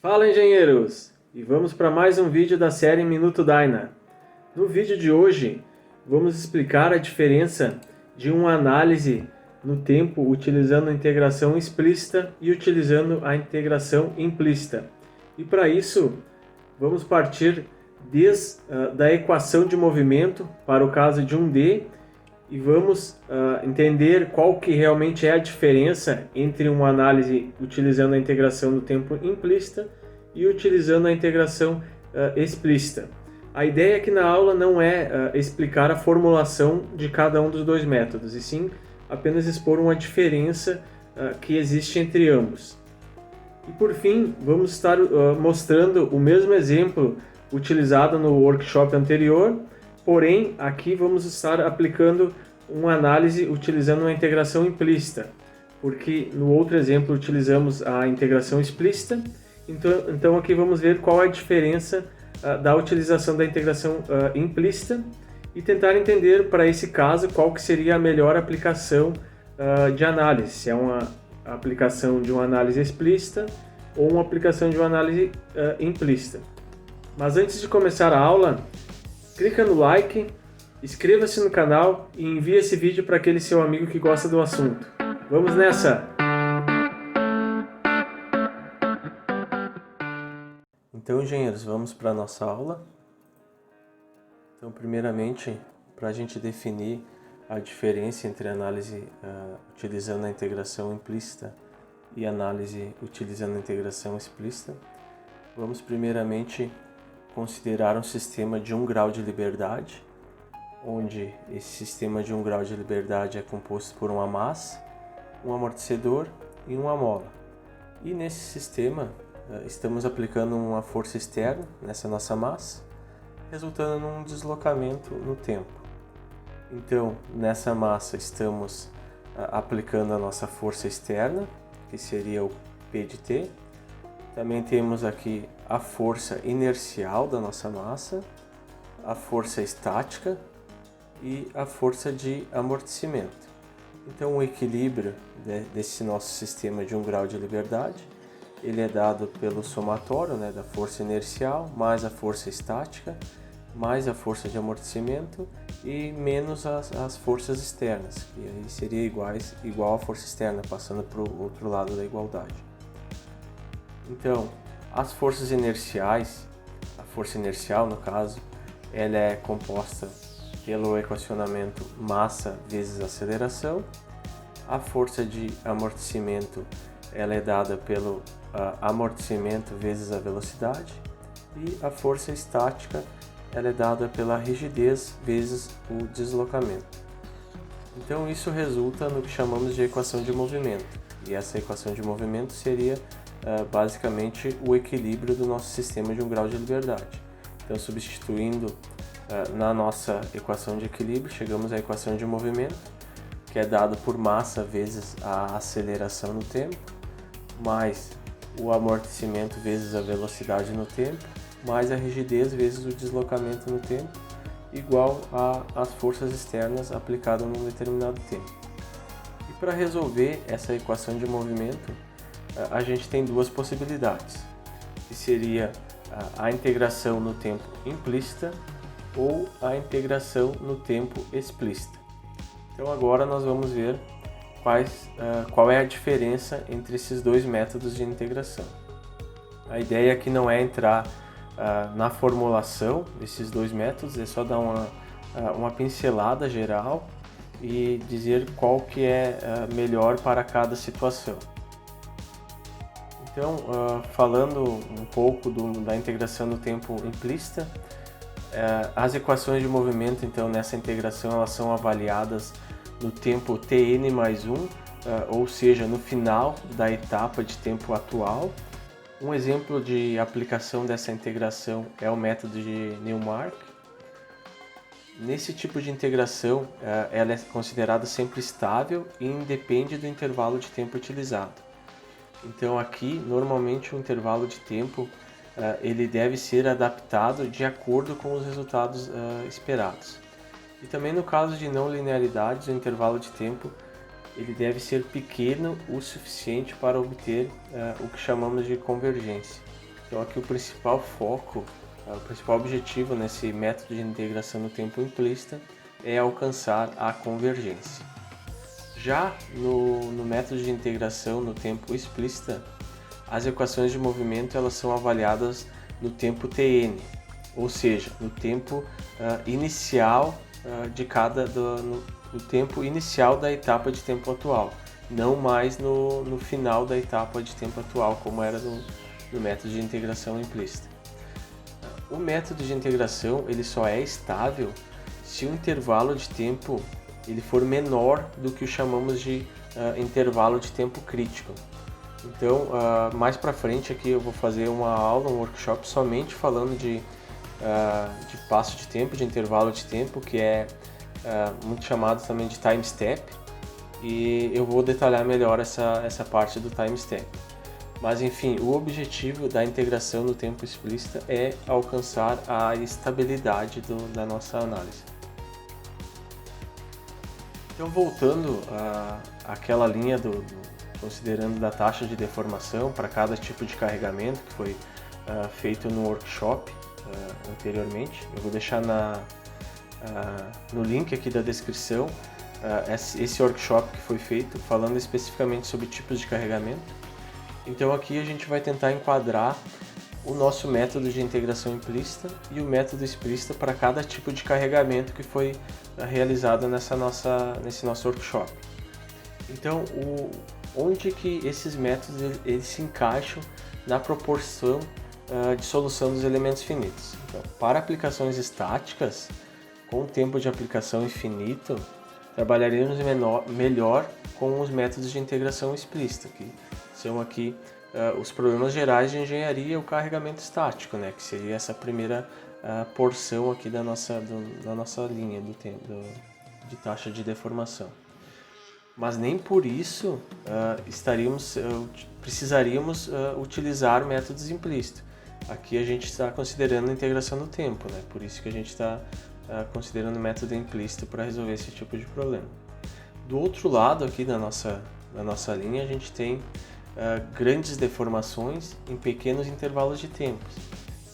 Fala, engenheiros! E vamos para mais um vídeo da série Minuto Dyna. No vídeo de hoje, vamos explicar a diferença de uma análise no tempo utilizando a integração explícita e utilizando a integração implícita. E para isso, vamos partir da equação de movimento para o caso de um D e vamos entender qual que realmente é a diferença entre uma análise utilizando a integração do tempo implícita e utilizando a integração explícita. A ideia aqui na aula não é explicar a formulação de cada um dos dois métodos, e sim apenas expor uma diferença que existe entre ambos. E por fim, vamos estar mostrando o mesmo exemplo utilizado no workshop anterior, porém aqui vamos estar aplicando uma análise utilizando uma integração implícita, porque no outro exemplo utilizamos a integração explícita, então aqui vamos ver qual é a diferença da utilização da integração implícita e tentar entender para esse caso qual que seria a melhor aplicação de análise, se é uma aplicação de uma análise explícita ou uma aplicação de uma análise implícita. Mas antes de começar a aula, clica no like, inscreva-se no canal e envie esse vídeo para aquele seu amigo que gosta do assunto. Vamos nessa! Então, engenheiros, vamos para a nossa aula. Então, primeiramente, para a gente definir a diferença entre análise utilizando a integração implícita e análise utilizando a integração explícita, vamos primeiramente considerar um sistema de 1 grau de liberdade, onde esse sistema de 1 grau de liberdade é composto por uma massa, um amortecedor e uma mola. E nesse sistema estamos aplicando uma força externa nessa nossa massa, resultando num deslocamento no tempo. Então, nessa massa estamos aplicando a nossa força externa, que seria o P de T. Também temos aqui a força inercial da nossa massa, a força estática e a força de amortecimento. Então, o equilíbrio desse nosso sistema de 1 grau de liberdade, ele é dado pelo somatório da força inercial mais a força estática, mais a força de amortecimento e menos as forças externas, que aí seria igual à força externa, passando para o outro lado da igualdade. Então, as forças inerciais, a força inercial no caso, ela é composta pelo equacionamento massa vezes aceleração. A força de amortecimento, ela é dada pelo amortecimento vezes a velocidade. E a força estática, ela é dada pela rigidez vezes o deslocamento. Então isso resulta no que chamamos de equação de movimento. E essa equação de movimento seria basicamente o equilíbrio do nosso sistema de 1 grau de liberdade. Então, substituindo na nossa equação de equilíbrio, chegamos à equação de movimento, que é dado por massa vezes a aceleração no tempo, mais o amortecimento vezes a velocidade no tempo, mais a rigidez vezes o deslocamento no tempo, igual às forças externas aplicadas num determinado tempo. E para resolver essa equação de movimento, a gente tem duas possibilidades, que seria a integração no tempo implícita ou a integração no tempo explícita. Então agora nós vamos ver qual é a diferença entre esses dois métodos de integração. A ideia aqui não é entrar na formulação desses dois métodos, é só dar uma pincelada geral e dizer qual que é melhor para cada situação. Então, falando um pouco da integração no tempo implícita, as equações de movimento, então, nessa integração, elas são avaliadas no tempo Tn mais 1, ou seja, no final da etapa de tempo atual. Um exemplo de aplicação dessa integração é o método de Newmark. Nesse tipo de integração, ela é considerada sempre estável e independe do intervalo de tempo utilizado. Então aqui, normalmente o intervalo de tempo ele deve ser adaptado de acordo com os resultados esperados. E também no caso de não linearidades, o intervalo de tempo ele deve ser pequeno o suficiente para obter o que chamamos de convergência. Então aqui o principal foco, o principal objetivo nesse método de integração no tempo implícito é alcançar a convergência. Já no método de integração no tempo explícita, as equações de movimento elas são avaliadas no tempo tn, ou seja, no tempo inicial no tempo inicial da etapa de tempo atual, não mais no final da etapa de tempo atual, como era no método de integração implícita. O método de integração ele só é estável se o intervalo de tempo ele for menor do que o chamamos de intervalo de tempo crítico. Então, mais para frente aqui eu vou fazer uma aula, um workshop somente falando de passo de tempo, de intervalo de tempo, que é muito chamado também de time step, e eu vou detalhar melhor essa parte do time step. Mas enfim, o objetivo da integração no tempo explícita é alcançar a estabilidade da nossa análise. Então, voltando àquela linha considerando da taxa de deformação para cada tipo de carregamento que foi feito no workshop anteriormente, eu vou deixar no link aqui da descrição esse workshop que foi feito falando especificamente sobre tipos de carregamento. Então aqui a gente vai tentar enquadrar o nosso método de integração implícita e o método explícito para cada tipo de carregamento que foi realizado nesse nosso workshop. Então, onde que esses métodos eles se encaixam na proporção de solução dos elementos finitos? Então, para aplicações estáticas, com tempo de aplicação infinito, trabalharemos melhor com os métodos de integração explícita, que são aqui os problemas gerais de engenharia e o carregamento estático, né, que seria essa primeira porção aqui da nossa linha do tempo de taxa de deformação. Mas nem por isso precisaríamos utilizar métodos implícitos. Aqui a gente está considerando a integração no tempo, né? Por isso que a gente está considerando o método implícito para resolver esse tipo de problema. Do outro lado aqui da nossa linha, a gente tem grandes deformações em pequenos intervalos de tempo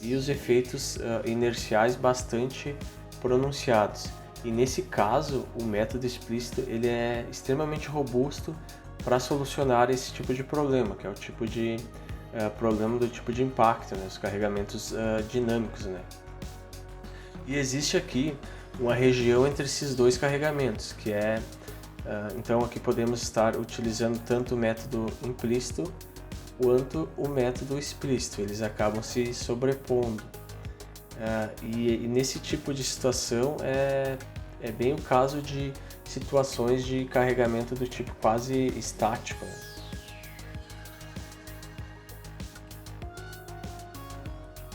e os efeitos inerciais bastante pronunciados. E nesse caso, o método explícito ele é extremamente robusto para solucionar esse tipo de problema, que é o tipo de problema do tipo de impacto, né? Os carregamentos dinâmicos, né? E existe aqui uma região entre esses dois carregamentos, que é então aqui podemos estar utilizando tanto o método implícito quanto o método explícito, eles acabam se sobrepondo. E nesse tipo de situação é bem o caso de situações de carregamento do tipo quase estático, né?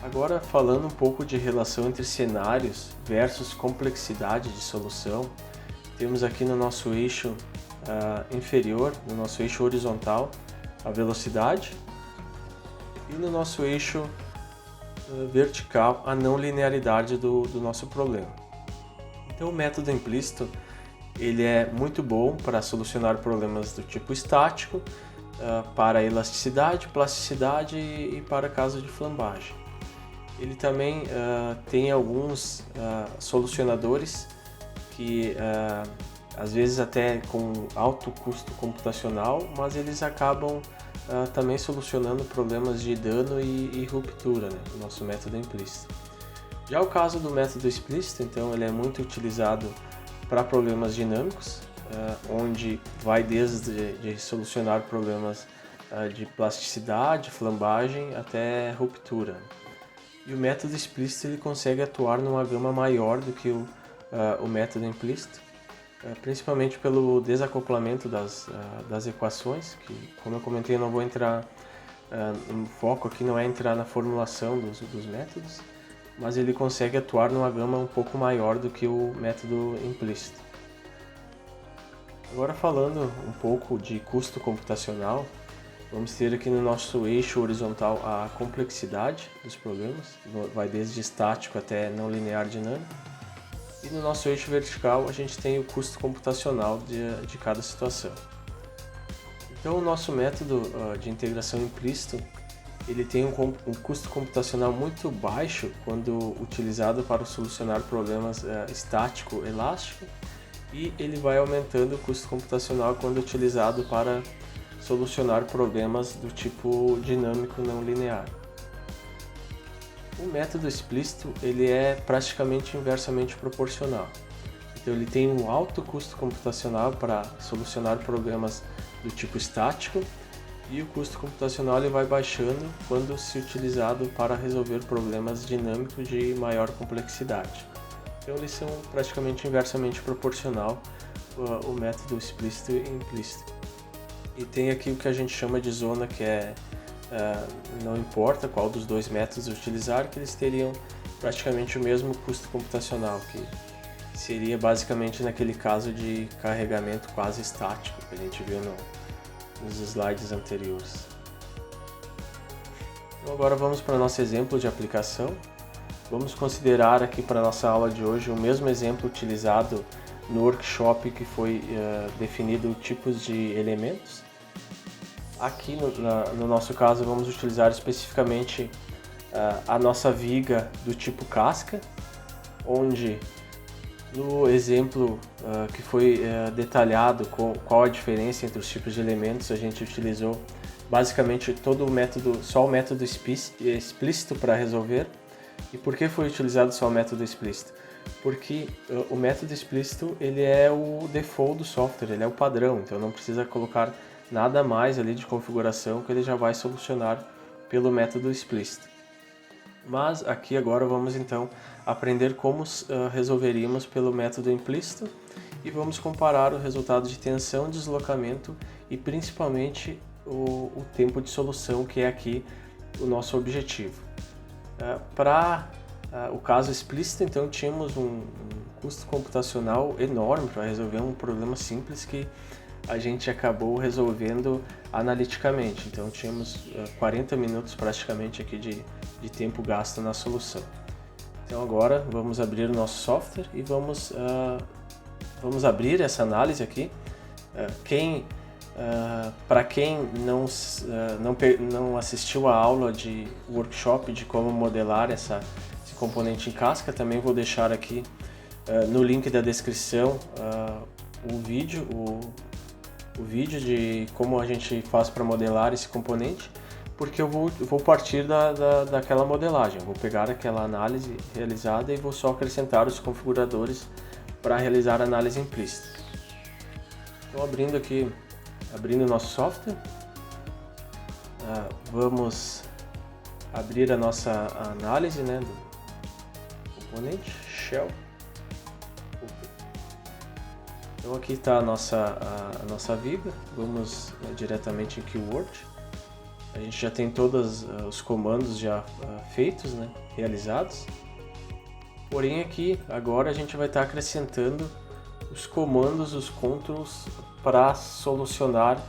Agora, falando um pouco de relação entre cenários versus complexidade de solução, temos aqui no nosso eixo inferior, no nosso eixo horizontal, a velocidade, e no nosso eixo vertical, a não linearidade do nosso problema. Então, o método implícito ele é muito bom para solucionar problemas do tipo estático, para elasticidade, plasticidade e para caso de flambagem. Ele também tem alguns solucionadores que às vezes até com alto custo computacional, mas eles acabam também solucionando problemas de dano e ruptura, né, no nosso método implícito. Já o caso do método explícito, então, ele é muito utilizado para problemas dinâmicos, onde vai desde de solucionar problemas de plasticidade, flambagem até ruptura. E o método explícito ele consegue atuar numa gama maior do que o método implícito, principalmente pelo desacoplamento das equações, que, como eu comentei, eu não vou entrar, o foco aqui não é entrar na formulação dos métodos, mas ele consegue atuar numa gama um pouco maior do que o método implícito. Agora, falando um pouco de custo computacional, vamos ter aqui no nosso eixo horizontal a complexidade dos problemas, vai desde estático até não linear dinâmico. E no nosso eixo vertical a gente tem o custo computacional de cada situação. Então o nosso método de integração implícito, ele tem um custo computacional muito baixo quando utilizado para solucionar problemas estático, elástico, e ele vai aumentando o custo computacional quando utilizado para solucionar problemas do tipo dinâmico não linear. O método explícito ele é praticamente inversamente proporcional. Então ele tem um alto custo computacional para solucionar problemas do tipo estático, e o custo computacional ele vai baixando quando se utilizado para resolver problemas dinâmicos de maior complexidade. Então eles são praticamente inversamente proporcional, o método explícito e implícito. E tem aqui o que a gente chama de zona, que é não importa qual dos dois métodos utilizar, que eles teriam praticamente o mesmo custo computacional, que seria basicamente naquele caso de carregamento quase estático que a gente viu nos slides anteriores. Então agora vamos para o nosso exemplo de aplicação. Vamos considerar aqui para a nossa aula de hoje o mesmo exemplo utilizado no workshop que foi definido tipos de elementos. Aqui no nosso caso vamos utilizar especificamente a nossa viga do tipo casca, onde no exemplo que foi detalhado qual a diferença entre os tipos de elementos, a gente utilizou basicamente todo o método, só o método explícito para resolver. E por que foi utilizado só o método explícito? Porque o método explícito ele é o default do software, ele é o padrão, então não precisa colocar nada mais ali de configuração que ele já vai solucionar pelo método explícito. Mas aqui agora vamos então aprender como resolveríamos pelo método implícito e vamos comparar o resultado de tensão, deslocamento e principalmente o tempo de solução, que é aqui o nosso objetivo. Para o caso explícito, então, tínhamos um custo computacional enorme para resolver um problema simples que a gente acabou resolvendo analiticamente. Então, tínhamos 40 minutos praticamente aqui de tempo gasto na solução. Então, agora vamos abrir o nosso software e vamos abrir essa análise aqui. Para quem não assistiu a aula de workshop de como modelar esse componente em casca, também vou deixar aqui no link da descrição o vídeo de como a gente faz para modelar esse componente, porque eu vou partir daquela modelagem, vou pegar aquela análise realizada e vou só acrescentar os configuradores para realizar a análise implícita. Então, abrindo o nosso software, vamos abrir a nossa análise, né, do componente shell. Então aqui está a nossa viga, vamos diretamente em keyword. A gente já tem todos os comandos já feitos, né, realizados. Porém aqui agora a gente vai estar acrescentando os comandos, os controls para solucionar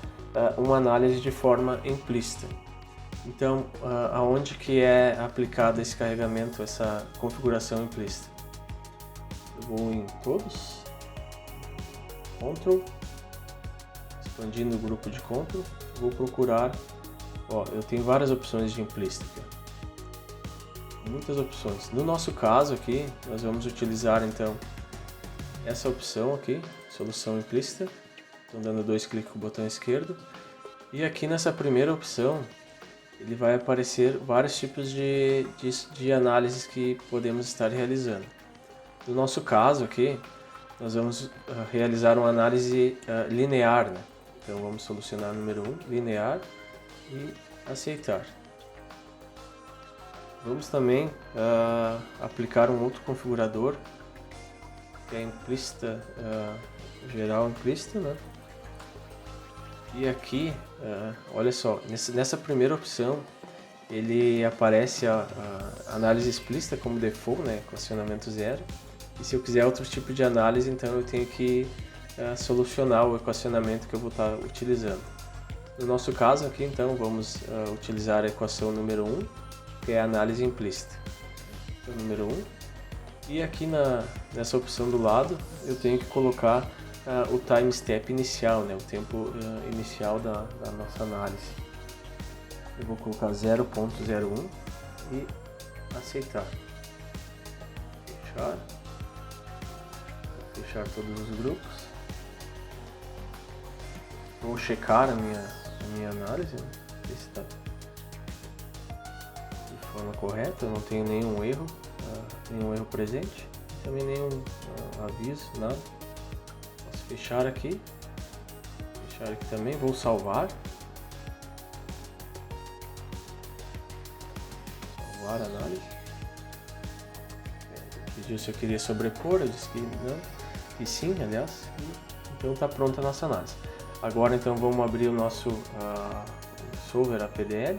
uma análise de forma implícita. Então, aonde que é aplicado esse carregamento, essa configuração implícita? Eu vou em todos, control, expandindo o grupo de control, vou procurar, eu tenho várias opções de implícita aqui. Muitas opções. No nosso caso aqui, nós vamos utilizar então essa opção aqui, solução implícita. Então, dando 2 cliques com o botão esquerdo. E aqui nessa primeira opção, ele vai aparecer vários tipos de análises que podemos estar realizando. No nosso caso aqui, nós vamos realizar uma análise linear, né? Então vamos solucionar número 1, linear, e aceitar. Vamos também aplicar um outro configurador, que é implícita, geral implícita, né? E aqui, olha só, nessa primeira opção, ele aparece a análise explícita como default, né, equacionamento zero. E se eu quiser outro tipo de análise, então eu tenho que solucionar o equacionamento que eu vou estar utilizando. No nosso caso aqui, então, vamos utilizar a equação número 1, que é a análise implícita. Então, número 1. E aqui nessa opção do lado, eu tenho que colocar o time step inicial, né, o tempo inicial da nossa análise. Eu vou colocar 0.01 e aceitar. Fechar. Vou fechar todos os grupos. Vou checar a minha análise, né? Ver se está de forma correta. Eu não tenho nenhum erro presente, também nenhum aviso, nada. Posso fechar aqui também. Vou salvar a análise. Pediu se eu queria sobrepor, eu disse que não, e sim, aliás, então está pronta a nossa análise. Agora então vamos abrir o nosso solver APDL.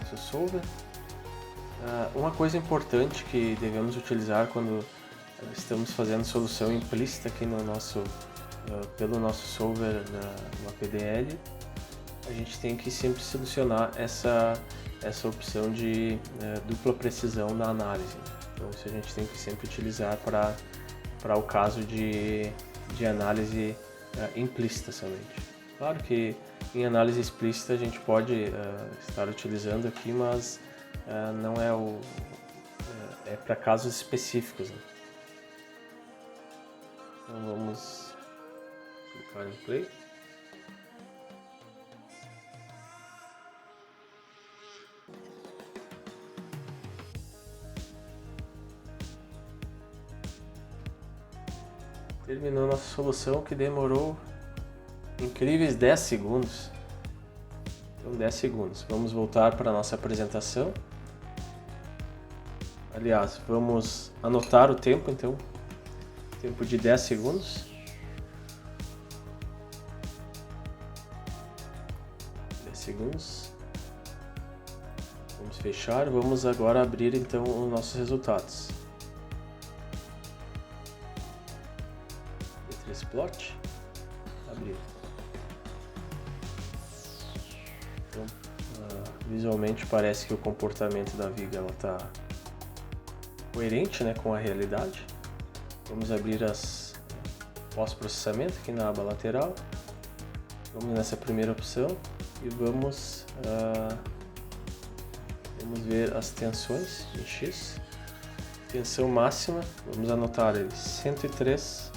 Nosso solver. Uma coisa importante que devemos utilizar quando estamos fazendo solução implícita aqui no pelo nosso solver no APDL, a gente tem que sempre selecionar essa opção de dupla precisão na análise. Então isso a gente tem que sempre utilizar para o caso de análise implícita somente. Claro que em análise explícita a gente pode estar utilizando aqui, mas não é para casos específicos, né? Então vamos clicar em play. Terminou nossa solução, que demorou incríveis 10 segundos. Então 10 segundos. Vamos voltar para a nossa apresentação. Aliás, vamos anotar o tempo, então. Tempo de 10 segundos. 10 segundos. Vamos fechar. Vamos agora abrir então os nossos resultados. Plot, abrir. Então, visualmente parece que o comportamento da viga está coerente, né, com a realidade. Vamos abrir as pós-processamento aqui na aba lateral. Vamos nessa primeira opção e vamos ver as tensões em X. Tensão máxima, vamos anotar ele, 103,8.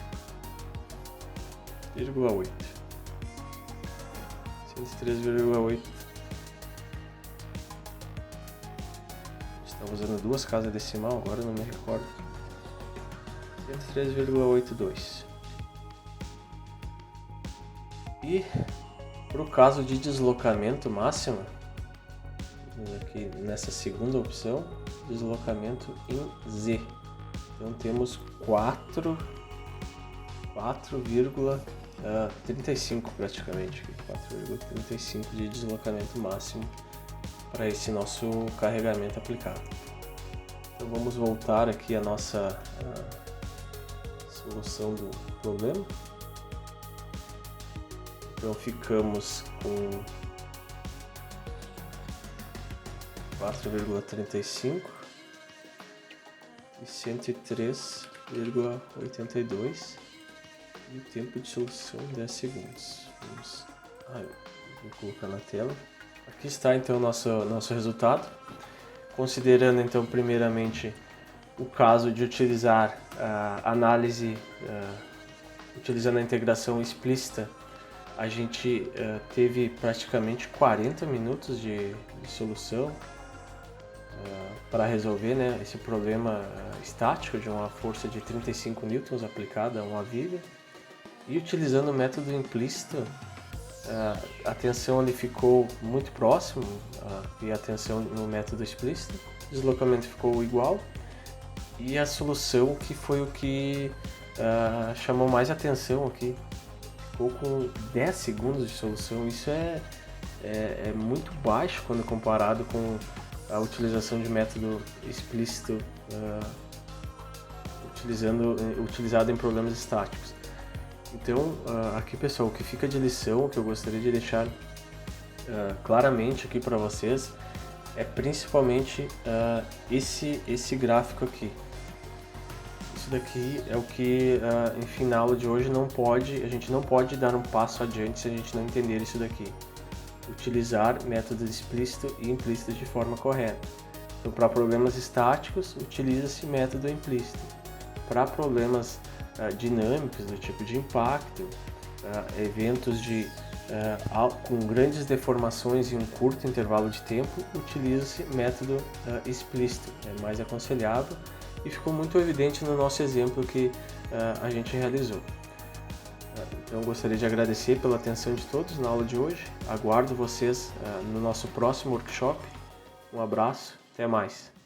103,8. Estamos usando duas casas decimal, agora não me recordo. 103,82. E para o caso de deslocamento máximo, aqui nessa segunda opção, deslocamento em Z. Então temos 4,35 praticamente, 4,35 de deslocamento máximo para esse nosso carregamento aplicado. Então vamos voltar aqui à nossa solução do problema. Então ficamos com 4,35 e 103,82 e o tempo de solução 10 segundos. Vou colocar na tela. Aqui está então o nosso resultado. Considerando então primeiramente o caso de utilizar a análise, utilizando a integração explícita, a gente teve praticamente 40 minutos de solução para resolver, né, esse problema estático de uma força de 35 newtons aplicada a uma viga. E utilizando o método implícito, a tensão ali ficou muito próximo e a tensão no método explícito, o deslocamento ficou igual e a solução, que foi o que chamou mais atenção aqui, ficou com 10 segundos de solução. Isso é muito baixo quando comparado com a utilização de método explícito utilizado em problemas estáticos. Então, aqui pessoal, o que fica de lição, o que eu gostaria de deixar claramente aqui para vocês, é principalmente esse gráfico aqui. Isso isso daqui é o que, enfim, na aula de hoje a gente não pode dar um passo adiante se a gente não entender isso daqui. Utilizar métodos explícito e implícito de forma correta. Então, para problemas estáticos, utiliza-se método implícito. Para problemas dinâmicos, do tipo de impacto, eventos com grandes deformações em um curto intervalo de tempo, utiliza-se método explícito. É mais aconselhável e ficou muito evidente no nosso exemplo que a gente realizou. Então, gostaria de agradecer pela atenção de todos na aula de hoje. Aguardo vocês no nosso próximo workshop. Um abraço, até mais!